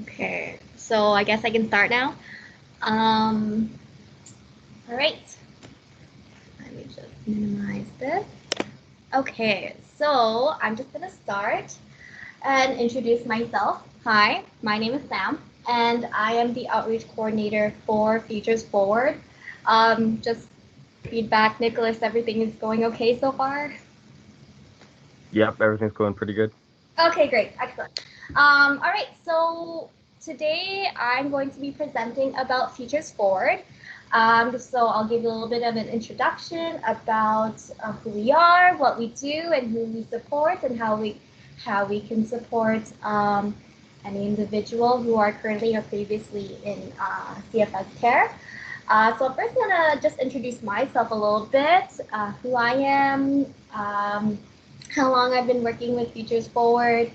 Okay, so I guess I can start now. All right, let me just minimize this. Okay, so I'm just gonna start and introduce myself. Hi, my name is Sam, and I am the outreach coordinator for Futures Forward. Just feedback, Nicholas, everything is going okay so far? Yep, everything's going pretty good. Okay, great, excellent. All right, so today I'm going to be presenting about Futures Forward. So I'll give you a little bit of an introduction about who we are, what we do, and who we support, and how we can support any individual who are currently or previously in CFS care. So first, I'm gonna just introduce myself a little bit, who I am. How long I've been working with Futures Forward,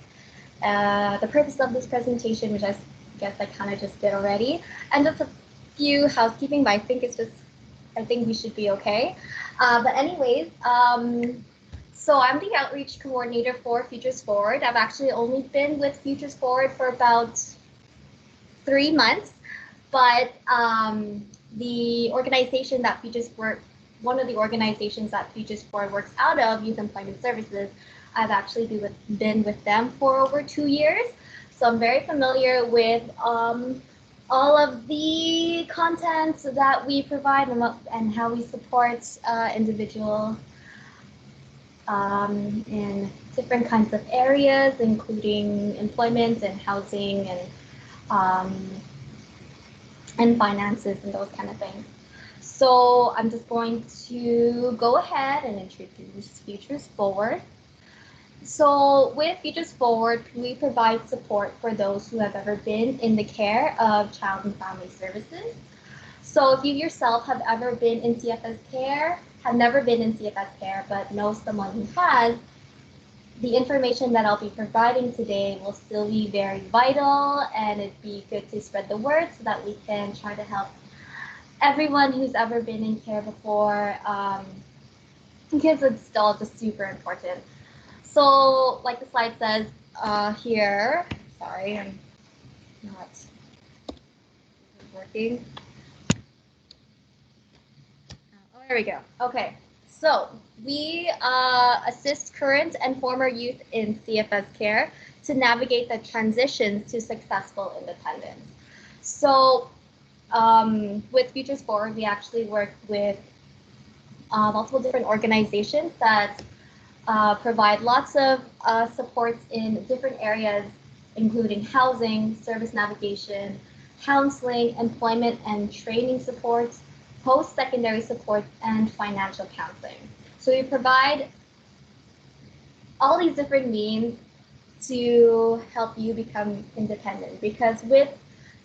the purpose of this presentation, which I guess I kind of just did already, and just a few housekeeping, but I think we should be okay. But anyways, so I'm the outreach coordinator for Futures Forward. I've actually only been with Futures Forward for about 3 months, but the organization that one of the organizations that Futures Forward works out of, Youth Employment Services, I've actually been with them for over 2 years. So I'm very familiar with all of the content that we provide and how we support individuals in different kinds of areas, including employment and housing and finances and those kind of things. So I'm just going to go ahead and introduce Futures Forward. So with Futures Forward, we provide support for those who have ever been in the care of child and family services. So if you yourself have ever been in CFS care, have never been in CFS care, but know someone who has, the information that I'll be providing today will still be very vital, and it'd be good to spread the word so that we can try to help everyone who's ever been in care before, because it's still just super important. So like the slide says here, sorry, I'm not working. Oh, there we go. Okay, so we assist current and former youth in CFS care to navigate the transitions to successful independence. So with Futures Forward, we actually work with multiple different organizations that provide lots of supports in different areas, including housing, service navigation, counseling, employment and training supports, post-secondary support, and financial counseling. So we provide all these different means to help you become independent, because with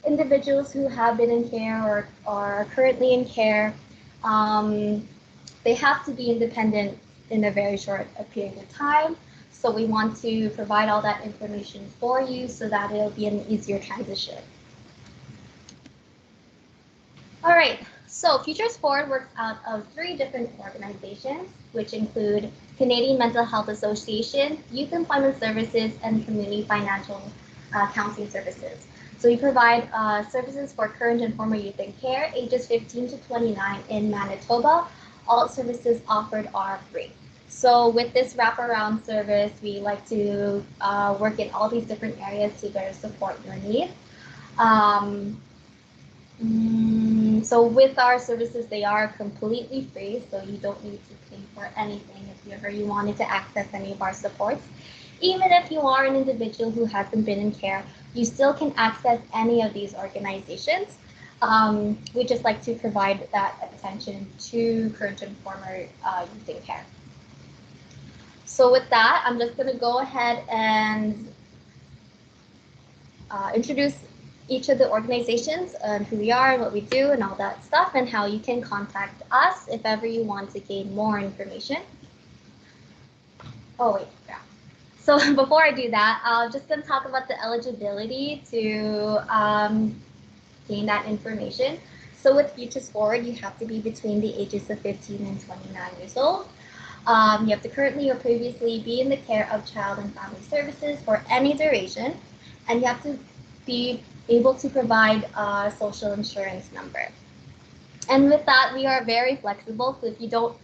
individuals who have been in care or are currently in care, they have to be independent in a very short period of time. So we want to provide all that information for you so that it'll be an easier transition. All right, so Futures Forward works out of 3 different organizations, which include Canadian Mental Health Association, Youth Employment Services, and Community Financial Counseling Services. So we provide services for current and former youth in care, ages 15 to 29 in Manitoba. All services offered are free. So with this wraparound service, we like to work in all these different areas to better support your needs. So with our services, they are completely free, so you don't need to pay for anything if ever you wanted to access any of our supports. Even if you are an individual who hasn't been in care, you still can access any of these organizations. We just like to provide that attention to current and former youth in care. So with that, I'm just going to go ahead and introduce each of the organizations and who we are and what we do and all that stuff, and how you can contact us if ever you want to gain more information. Oh wait, yeah. So before I do that, I'm just going to talk about the eligibility to gain that information. So with Futures Forward, you have to be between the ages of 15 and 29 years old. You have to currently or previously be in the care of child and family services for any duration, and you have to be able to provide a social insurance number. And with that, we are very flexible. So if you don't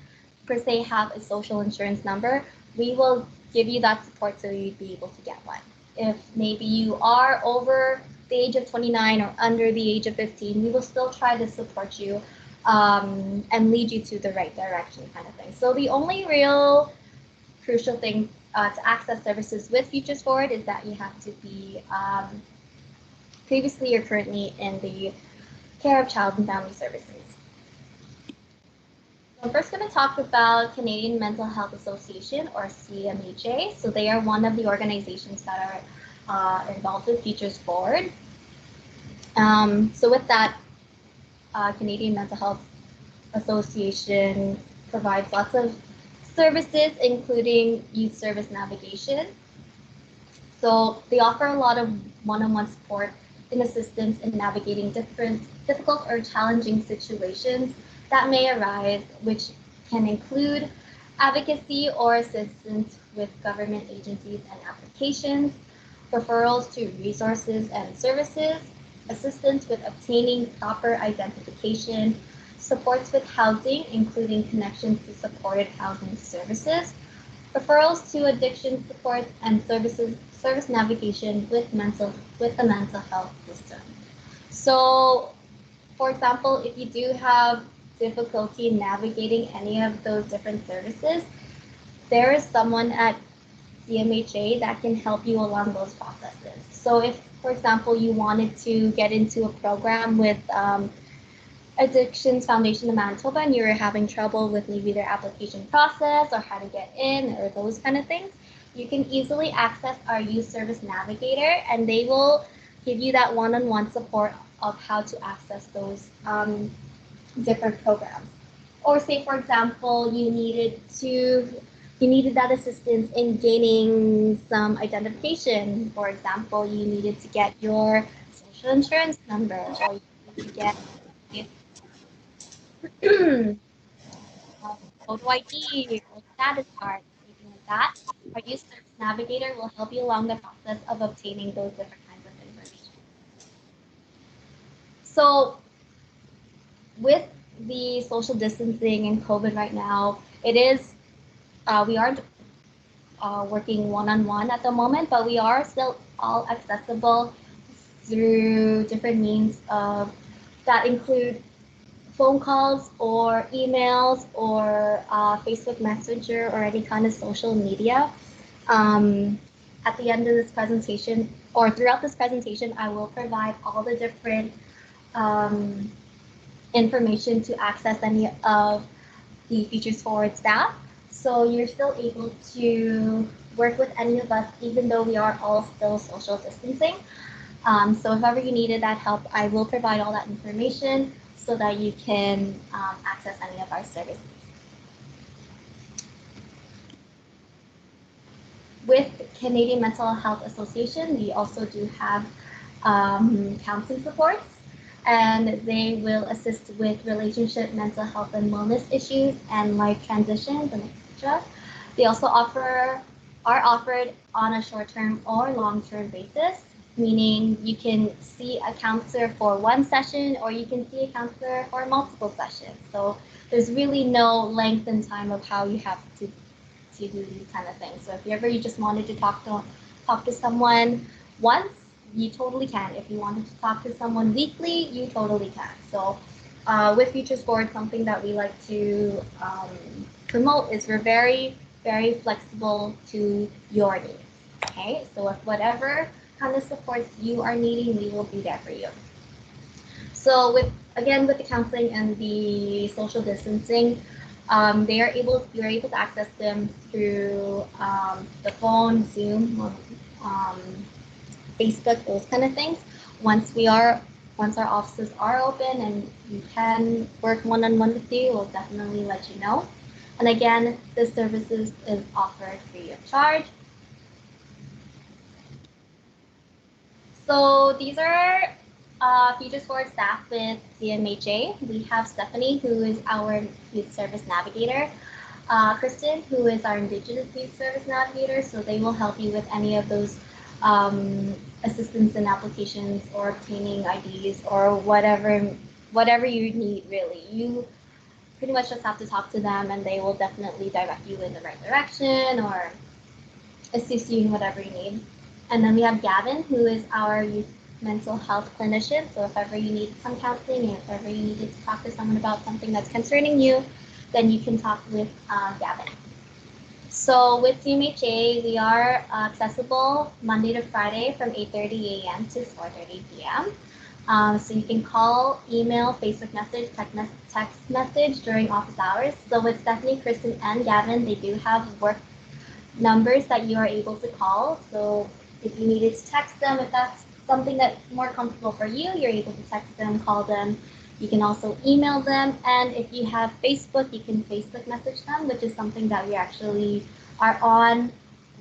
per se have a social insurance number, we will give you that support so you'd be able to get one. If maybe you are over the age of 29 or under the age of 15, we will still try to support you and lead you to the right direction, kind of thing. So the only real crucial thing to access services with Futures Forward is that you have to be previously or currently in the care of child and family services. So I'm first going to talk about Canadian Mental Health Association, or CMHA. So they are one of the organizations that are involved with Futures Forward. So with that, Canadian Mental Health Association provides lots of services, including youth service navigation. So they offer a lot of one-on-one support and assistance in navigating different difficult or challenging situations that may arise, which can include advocacy or assistance with government agencies and applications, referrals to resources and services, assistance with obtaining proper identification, supports with housing, including connections to supported housing services, referrals to addiction support, and service navigation with the mental health system. So, for example, if you do have difficulty navigating any of those different services, there is someone at CMHA that can help you along those processes. So if, for example, you wanted to get into a program with Addictions Foundation of Manitoba and you were having trouble with maybe their application process or how to get in or those kind of things, you can easily access our youth service navigator and they will give you that one-on-one support of how to access those different programs. Or say, for example, you needed that assistance in gaining some identification. For example, you needed to get your social insurance number, or you needed to get photo ID or status card, anything like that. Our youth service navigator will help you along the process of obtaining those different kinds of information. So with the social distancing and COVID right now, it is we aren't working one-on-one at the moment, but we are still all accessible through different means of that include phone calls or emails or Facebook Messenger or any kind of social media. At the end of this presentation or throughout this presentation, I will provide all the different information to access any of the Futures Forward staff. So you're still able to work with any of us, even though we are all still social distancing. So if ever you needed that help, I will provide all that information so that you can access any of our services. With Canadian Mental Health Association, we also do have counseling supports, and they will assist with relationship, mental health, and wellness issues, and life transitions, and etc. They also are offered on a short-term or long-term basis, meaning you can see a counselor for one session or you can see a counselor for multiple sessions. So there's really no length and time of how you have to do these kind of things. So if you just wanted to talk to someone once, you totally can. If you wanted to talk to someone weekly, you totally can. So with Futures Forward, something that we like to promote is we're very, very flexible to your needs. Okay, so if whatever kind of supports you are needing, we will be there for you. So with the counseling and the social distancing, you're able to access them through the phone, Zoom, Facebook, those kind of things. Once our offices are open and we can work one-on-one with you, we'll definitely let you know. And again, this services is offered free of charge. So these are Futures Forward staff with CMHA. We have Stephanie, who is our youth service navigator. Kristen, who is our Indigenous Youth Service Navigator, so they will help you with any of those um, assistance in applications or obtaining IDs or whatever you need really. You pretty much just have to talk to them and they will definitely direct you in the right direction or assist you in whatever you need. And then we have Gavin, who is our youth mental health clinician. So if ever you need some counseling, and if ever you needed to talk to someone about something that's concerning you, then you can talk with Gavin. So with CMHA, we are accessible Monday to Friday from 8:30 a.m. to 4:30 p.m. So you can call, email, Facebook message, text message during office hours. So with Stephanie, Kristen, and Gavin, they do have work numbers that you are able to call. So if you needed to text them, if that's something that's more comfortable for you, you're able to text them, call them. You can also email them. And if you have Facebook, you can Facebook message them, which is something that we actually are on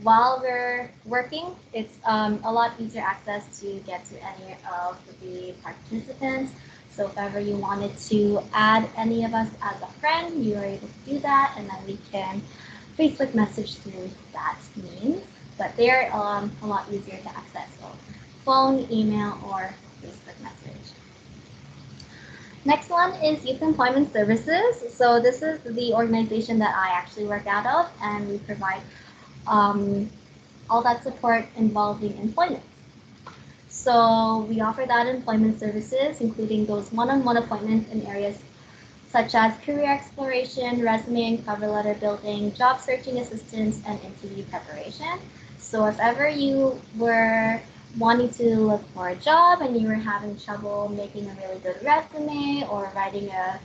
while we're working. It's a lot easier access to get to any of the participants. So if ever you wanted to add any of us as a friend, you are able to do that, and then we can Facebook message through that means, but they're a lot easier to access. So phone, email, or Facebook message. Next one is Youth Employment Services. So this is the organization that I actually work out of, and we provide all that support involving employment. So we offer that employment services, including those one-on-one appointments in areas such as career exploration, resume and cover letter building, job searching assistance, and interview preparation. So if ever you were wanting to look for a job and you were having trouble making a really good resume or writing a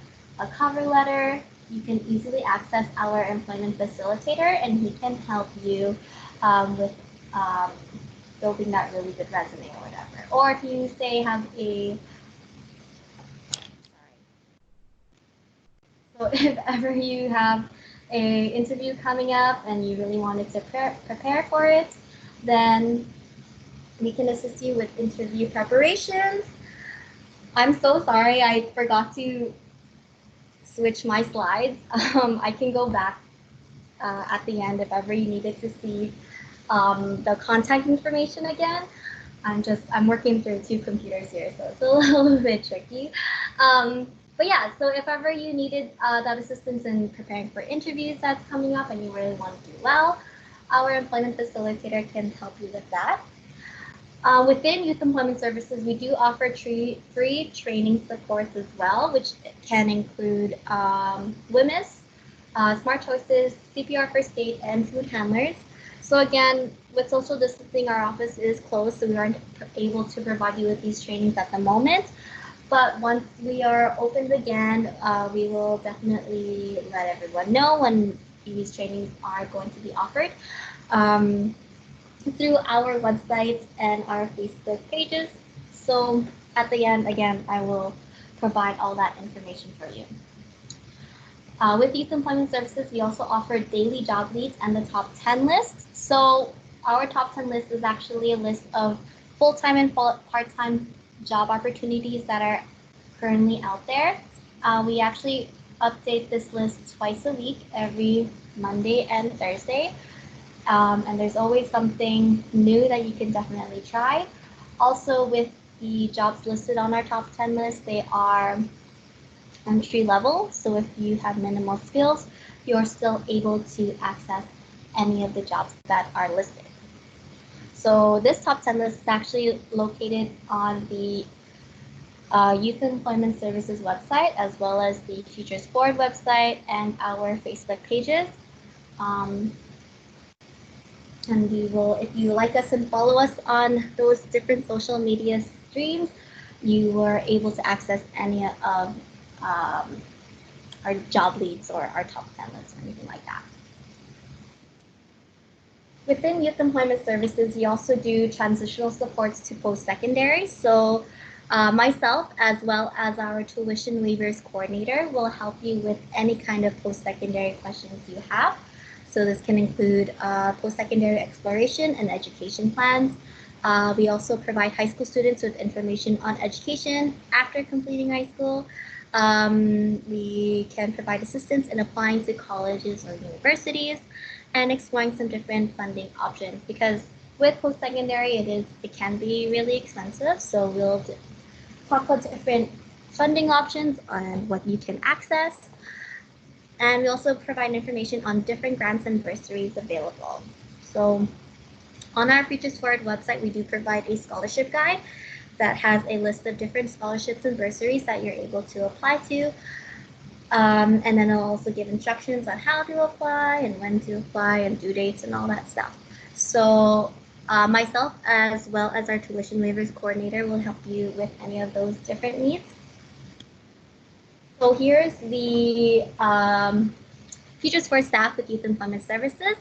cover letter, you can easily access our employment facilitator and he can help you with building that really good resume or whatever. Or if you say have a So if ever you have a interview coming up and you really wanted to prepare for it, then we can assist you with interview preparations. I'm so sorry, I forgot to switch my slides. I can go back at the end if ever you needed to see the contact information again. I'm working through two computers here, so it's a little bit tricky. But yeah, so if ever you needed that assistance in preparing for interviews that's coming up and you really want to do well, our employment facilitator can help you with that. Within Youth Employment Services, we do offer free training supports as well, which can include WMIS, Smart Choices, CPR First Aid, and food handlers. So again, with social distancing, our office is closed, so we aren't able to provide you with these trainings at the moment. But once we are opened again, we will definitely let everyone know when these trainings are going to be offered through our website and our Facebook pages. So at the end, again, I will provide all that information for you. With Youth Employment Services, we also offer daily job leads and the top 10 list. So our top 10 list is actually a list of full-time and part-time job opportunities that are currently out there. We actually update this list twice a week, every Monday and Thursday. And there's always something new that you can definitely try. Also, with the jobs listed on our top 10 list, they are entry level. So if you have minimal skills, you're still able to access any of the jobs that are listed. So this top 10 list is actually located on the Youth Employment Services website, as well as the Futures Forward website and our Facebook pages. And we will, if you like us and follow us on those different social media streams, you are able to access any of our job leads or our top 10 lists or anything like that. Within Youth Employment Services, we also do transitional supports to post-secondary. So myself, as well as our tuition waivers coordinator, will help you with any kind of post-secondary questions you have. So this can include post-secondary exploration and education plans. We also provide high school students with information on education after completing high school. We can provide assistance in applying to colleges or universities and exploring some different funding options, because with post-secondary, it can be really expensive. So we'll talk about different funding options and what you can access. And we also provide information on different grants and bursaries available. So on our Futures Forward website, we do provide a scholarship guide that has a list of different scholarships and bursaries that you're able to apply to. And then it'll also give instructions on how to apply and when to apply and due dates and all that stuff. So myself, as well as our tuition waivers coordinator, will help you with any of those different needs. So here's the Futures for staff with Youth Employment Services.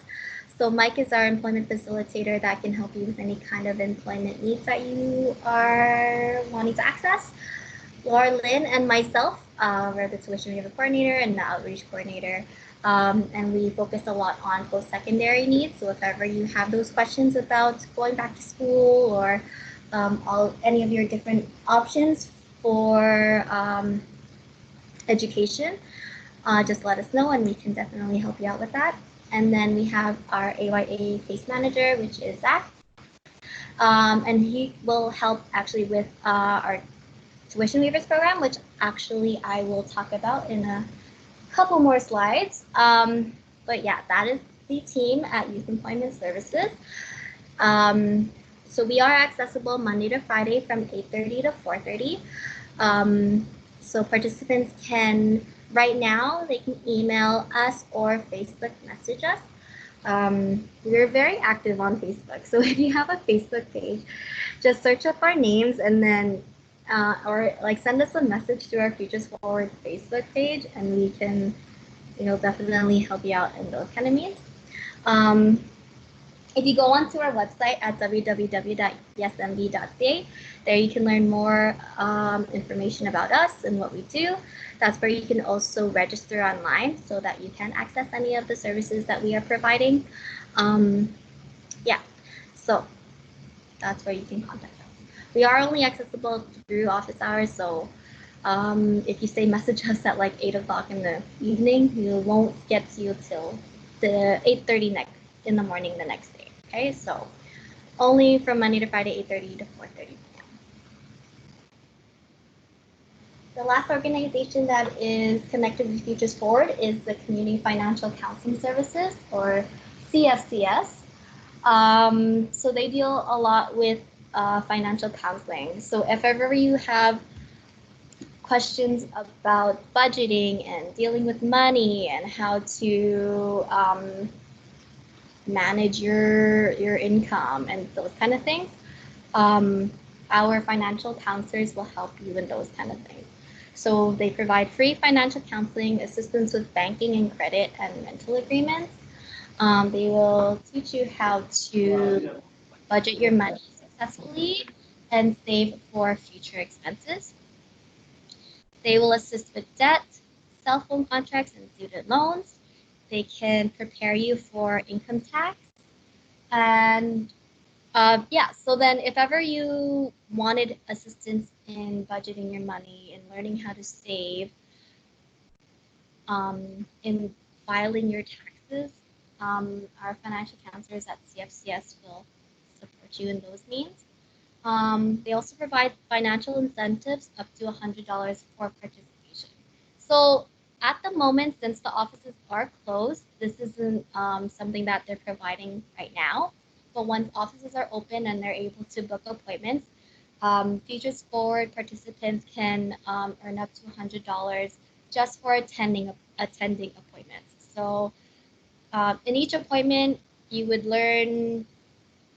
So Mike is our employment facilitator that can help you with any kind of employment needs that you are wanting to access. Laura Lynn and myself, we're the tuition waiver coordinator and the outreach coordinator. And we focus a lot on post-secondary needs. So if ever you have those questions about going back to school or any of your different options for education, just let us know and we can definitely help you out with that. And then we have our AYA case manager, which is Zach. And he will help actually with our tuition waivers program, which actually I will talk about in a couple more slides. But yeah, that is the team at Youth Employment Services. So we are accessible Monday to Friday from 8:30 to 4:30. So participants can, right now, they can email us or Facebook message us. We're very active on Facebook. So if you have a Facebook page, just search up our names and then, or like send us a message to our Futures Forward Facebook page and we can, definitely help you out in those kind of needs. If you go onto our website at www.yesmb.ca, there you can learn more information about us and what we do. That's where you can also register online so that you can access any of the services that we are providing. Yeah, so that's where you can contact us. We are only accessible through office hours, so if you say message us at like 8 o'clock in the evening, we won't get to you till the 8:30 in the morning the next day. Okay, so only from Monday to Friday, 8:30 to 4:30 p.m. The last organization that is connected with Futures Forward is the Community Financial Counseling Services, or CFCS. So they deal a lot with financial counseling. So if ever you have questions about budgeting and dealing with money and how to manage your income and those kind of things, our financial counselors will help you in those kind of things. So they provide free financial counseling, assistance with banking and credit and rental agreements. They will teach you how to budget your money successfully and save for future expenses. They will assist with debt, cell phone contracts, and student loans. They can prepare you for income tax. And yeah, so then if ever you wanted assistance in budgeting your money and learning how to save, in filing your taxes, our financial counselors at CFCS will support you in those means. They also provide financial incentives up to $100 for participation. So at the moment, since the offices are closed, this isn't something that they're providing right now. But once offices are open and they're able to book appointments, Futures Forward participants can earn up to $100 just for attending appointments. So in each appointment, you would learn,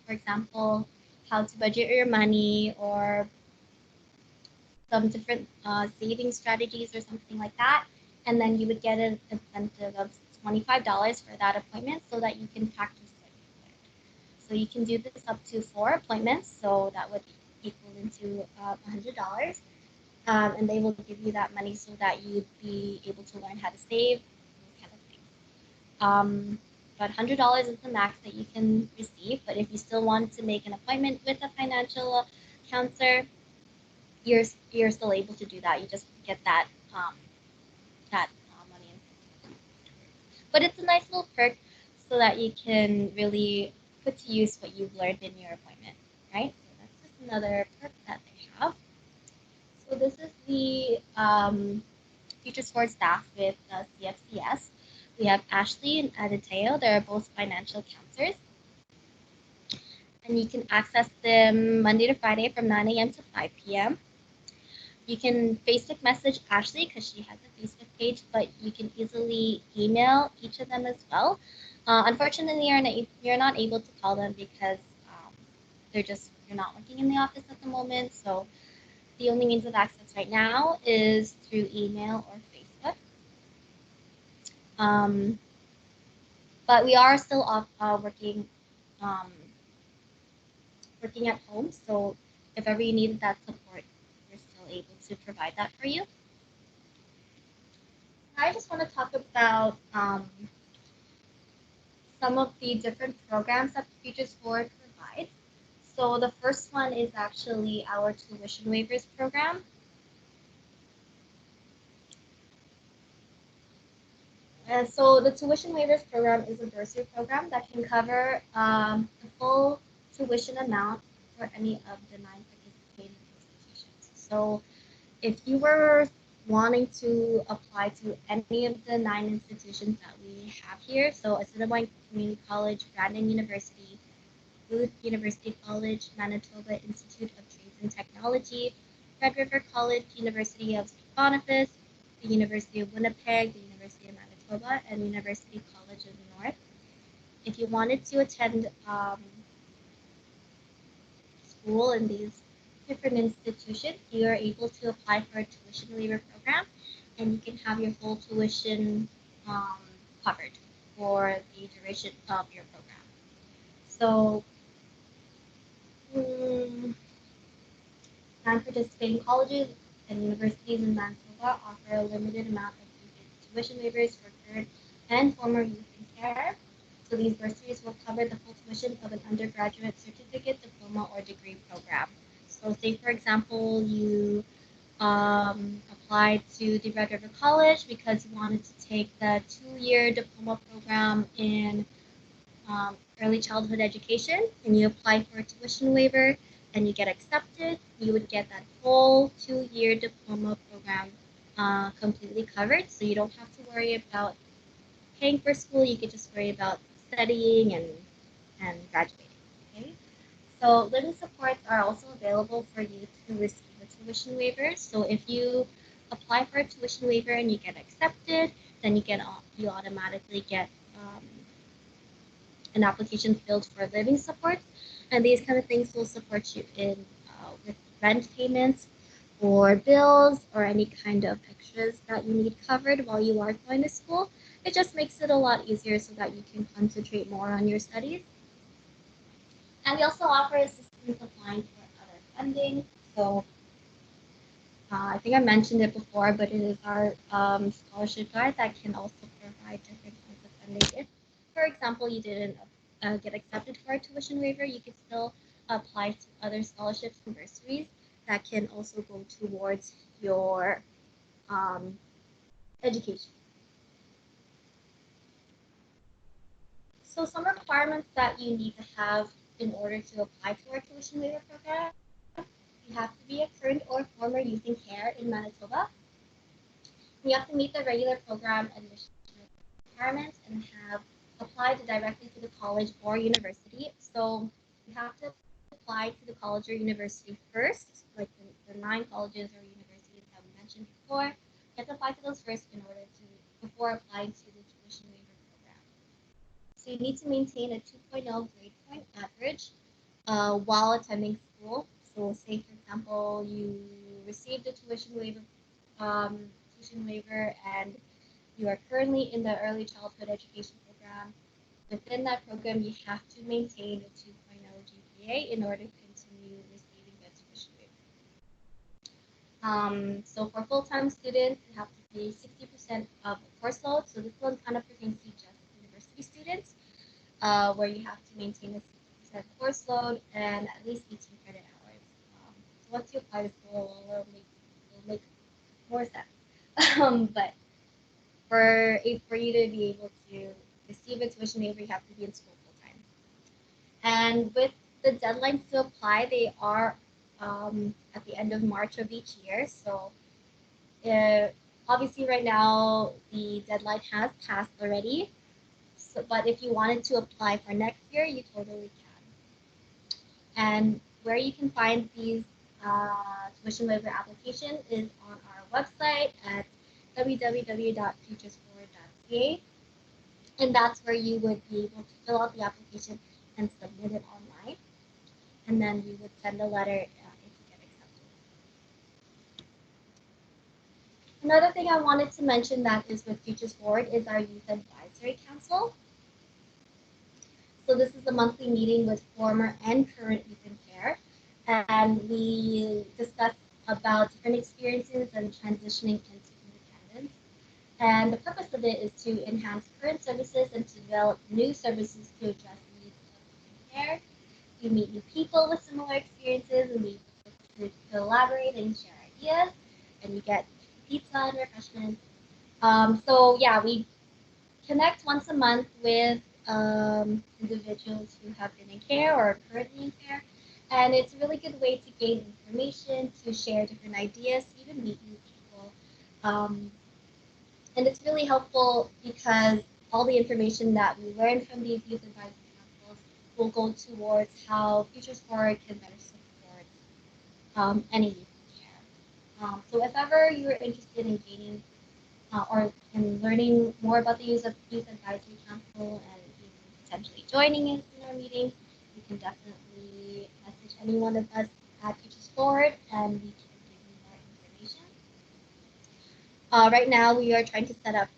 for example, how to budget your money or some different saving strategies or something like that. And then you would get an incentive of $25 for that appointment so that you can practice what you learned. So you can do this up to 4 appointments, so that would equal into $100. And they will give you that money so that you'd be able to learn how to save, those kind of things. But $100 is the max that you can receive. But if you still want to make an appointment with a financial counselor, you're still able to do that. You just get that money. But it's a nice little perk so that you can really put to use what you've learned in your appointment, right? So that's just another perk that they have. So this is the Futures for staff with CFCS. We have Ashley and Aditeo. They're both financial counselors. And you can access them Monday to Friday from 9 a.m. to 5 p.m. You can Facebook message Ashley because she has a Facebook page, but you can easily email each of them as well. Unfortunately, you're not able to call them because you're not working in the office at the moment. So the only means of access right now is through email or Facebook. But we are still um, working at home. So if ever you needed that support, we're still able to provide that for you. I just want to talk about some of the different programs that Futures Forward provides. So the first one is actually our tuition waivers program. And so the tuition waivers program is a bursary program that can cover the full tuition amount for any of the 9 participating institutions. So if you were wanting to apply to any of the 9 institutions that we have here, so Assiniboine Community College, Brandon University, Booth University College, Manitoba Institute of Trades and Technology, Red River College, University of St. Boniface, the University of Winnipeg, the University of Manitoba, and University College of the North. If you wanted to attend school in these different institutions, you are able to apply for a tuition waiver program, and you can have your full tuition covered for the duration of your program. So, 9 participating colleges and universities in Manitoba offer a limited amount of tuition waivers for current and former youth in care. So these bursaries will cover the full tuition of an undergraduate certificate, diploma, or degree program. So say, for example, you applied to the Red River College because you wanted to take the 2-year diploma program in early childhood education, and you apply for a tuition waiver and you get accepted, you would get that whole 2-year diploma program completely covered. So you don't have to worry about paying for school, you could just worry about studying and graduating. Okay? So living supports are also available for you to receive a tuition waiver. So if you apply for a tuition waiver and you get accepted, then you automatically get an application filled for living supports, and these kind of things will support you in with rent payments or bills or any kind of extras that you need covered while you are going to school. It just makes it a lot easier so that you can concentrate more on your studies. And we also offer assistance applying for other funding. So I think I mentioned it before, but it is our scholarship guide that can also provide different kinds of funding. If, for example, you didn't get accepted for a tuition waiver, you could still apply to other scholarships and bursaries that can also go towards your education. So some requirements that you need to have in order to apply to our tuition waiver program, you have to be a current or former youth in care in Manitoba. You have to meet the regular program admission requirements and have applied directly to the college or university. So you have to apply to the college or university first, like the 9 colleges or universities that we mentioned before. You have to apply to those first before applying to the tuition waiver program. So you need to maintain a 2.0 grade point average while attending school. So say, for example, you received a tuition waiver and you are currently in the early childhood education program. Within that program, you have to maintain a 2.0 GPA in order to continue receiving the tuition waiver. So for full-time students, you have to pay 60% of the course load. So this one kind of pertains to just university students, where you have to maintain a 60% course load and at least 18 credit hours. So once you apply to school, it'll make more sense. But for you to be able to receive a tuition waiver, you have to be in school full time. And with the deadlines to apply, they are at the end of March of each year. So uh, obviously, right now the deadline has passed already. So, but if you wanted to apply for next year, you totally can. And where you can find these tuition waiver application is on our website at www.futuresforward.ca, and that's where you would be able to fill out the application and submit it online, and then we would send a letter if you get accepted. Another thing I wanted to mention that is with Futures Forward is our Youth Advisory Council. So this is a monthly meeting with former and current youth in care, and we discuss about different experiences and transitioning into independence. And the purpose of it is to enhance current services and to develop new services to address the needs of youth in care. You meet new people with similar experiences and be able to collaborate and share ideas, and you get pizza and refreshments. So yeah, we connect once a month with individuals who have been in care or are currently in care. And it's a really good way to gain information, to share different ideas, to even meet new people. Um, and it's really helpful because all the information that we learn from these youth advisory councils will go towards how Futures Forward can better support any youth in care. So if ever you're interested in gaining or in learning more about the Youth Advisory Council and even potentially joining us in our meetings, you can definitely message any one of us at Futures Forward and we can give you more information. Right now, we are trying to set up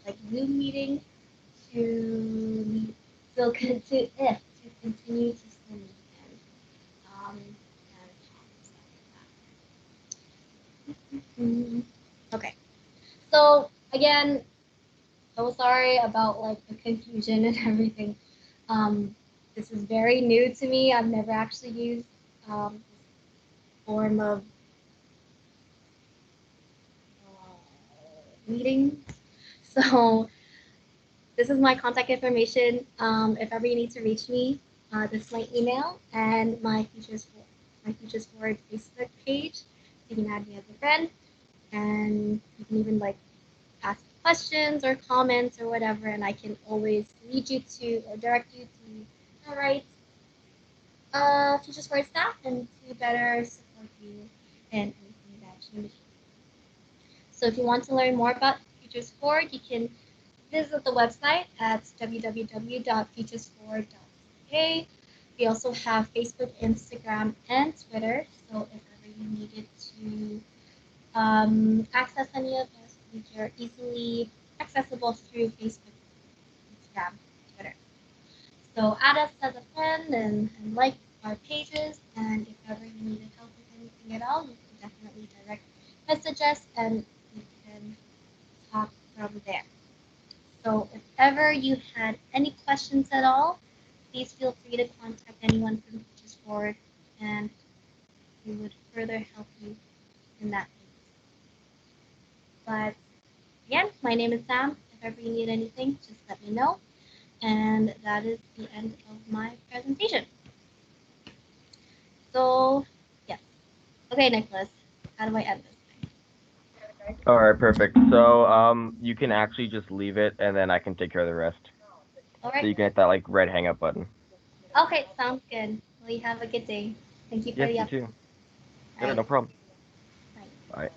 like Zoom meetings to still to continue to still meet and talk and stuff like that. Okay, so again, so sorry about like the confusion and everything. Um, this is very new to me. I've never actually used this form of meeting. So this is my contact information. If ever you need to reach me, this is my email and my Futures Forward Facebook page. You can add me as a friend, and you can even like ask questions or comments or whatever, and I can always lead you to or direct you to the right Futures Forward staff and to better support you in anything that you need. So if you want to learn more about Futures Forward, you can visit the website at www.futuresforward.ca. We also have Facebook, Instagram, and Twitter. So if ever you needed to access any of those, they're easily accessible through Facebook, Instagram, Twitter. So add us as a friend and like our pages. And if ever you needed help with anything at all, you can definitely direct message us and we can talk from there. So if ever you had any questions at all, please feel free to contact anyone from Teachers Forward and we would further help you in that need. But again, my name is Sam. If ever you need anything, just let me know. And that is the end of my presentation. So, yes. Okay, Nicholas, how do I end this thing? All right, perfect. So you can actually just leave it, and then I can take care of the rest. All So right. you can hit that like red hang up button. Okay, sounds good. Well, you have a good day. Thank you for Yes, the you update. too. All Yeah, right. no problem. Bye. Bye.